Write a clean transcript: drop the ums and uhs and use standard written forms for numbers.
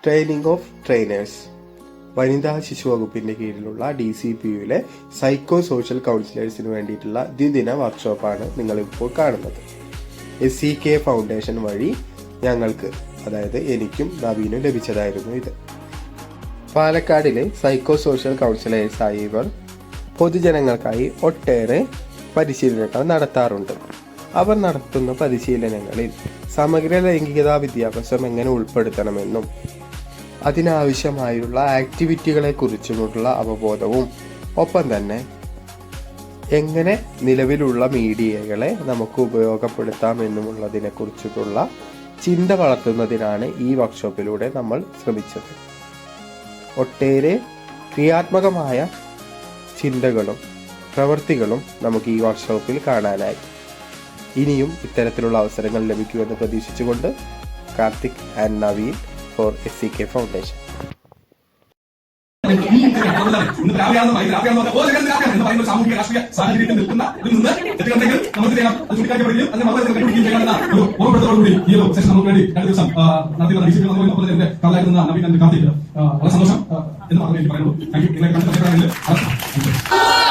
Training of trainers വനിതാ ശിശു വകുപ്പിന്റെ കീഴിലുള്ള DCPUവിലെ സൈക്കോ സോഷ്യൽ കൗൺസിലേഴ്സിന് വേണ്ടിയിട്ടുള്ള ദ്വിദിന വർക്ക്ഷോപ്പാണ് നിങ്ങളിപ്പോൾ കാണുന്നത്. SCK ഫൗണ്ടേഷൻ വഴി ഞങ്ങൾക്ക്, അതായത് എനിക്കും നവീനും ലഭിച്ചതായിരുന്നു ഇത്. പാലക്കാടിലെ സൈക്കോ സോഷ്യൽ കൗൺസിലേഴ്സായി ഇവർ പൊതുജനങ്ങൾക്കായി ഒട്ടേറെ പരിശീലനങ്ങൾ നടത്താറുണ്ട്. അവർ നടത്തുന്ന പരിശീലനങ്ങളിൽ സമഗ്ര ലൈംഗികതാ വിദ്യാഭ്യാസം എങ്ങനെ ഉൾപ്പെടുത്തണമെന്നും അതിനാവശ്യമായുള്ള ആക്ടിവിറ്റികളെ കുറിച്ചുമുള്ള അവബോധവും, ഒപ്പം തന്നെ എങ്ങനെ നിലവിലുള്ള മീഡിയകളെ നമുക്ക് ഉപയോഗപ്പെടുത്താം എന്നുമുള്ളതിനെ കുറിച്ചിട്ടുള്ള ചിന്ത വളർത്തുന്നതിനാണ് ഈ വർക്ക്ഷോപ്പിലൂടെ നമ്മൾ ശ്രമിച്ചത്. ഒട്ടേറെ ക്രിയാത്മകമായ ചിന്തകളും പ്രവൃത്തികളും നമുക്ക് ഈ വർക്ക്ഷോപ്പിൽ കാണാനായി. ഇനിയും ഇത്തരത്തിലുള്ള അവസരങ്ങൾ ലഭിക്കുമെന്ന് പ്രതീക്ഷിച്ചുകൊണ്ട് Karthik and Naveen for SCK foundation. സാമൂഹിക രാഷ്ട്രീയ സാഹചര്യത്തിൽ നിൽക്കുന്ന നമുക്ക് ചൂണ്ടിക്കാണിക്കപ്പെടുകയും അതിന്റെ മറുപടി കണ്ടുപിടിക്കുകയും ചെയ്യാനുള്ള ഒരു ഉറപ്പെടുത്തോടുകൂടി ഈ ഒരു സെഷൻ നമുക്ക് വേണ്ടി രണ്ട് ദിവസം നടത്തിയുള്ള DCP കലായിരുന്ന നവീൻ കാർത്തിക് വളരെ സന്തോഷം എന്ന് മാത്രമേ എനിക്ക് പറയുള്ളൂ. Thank you.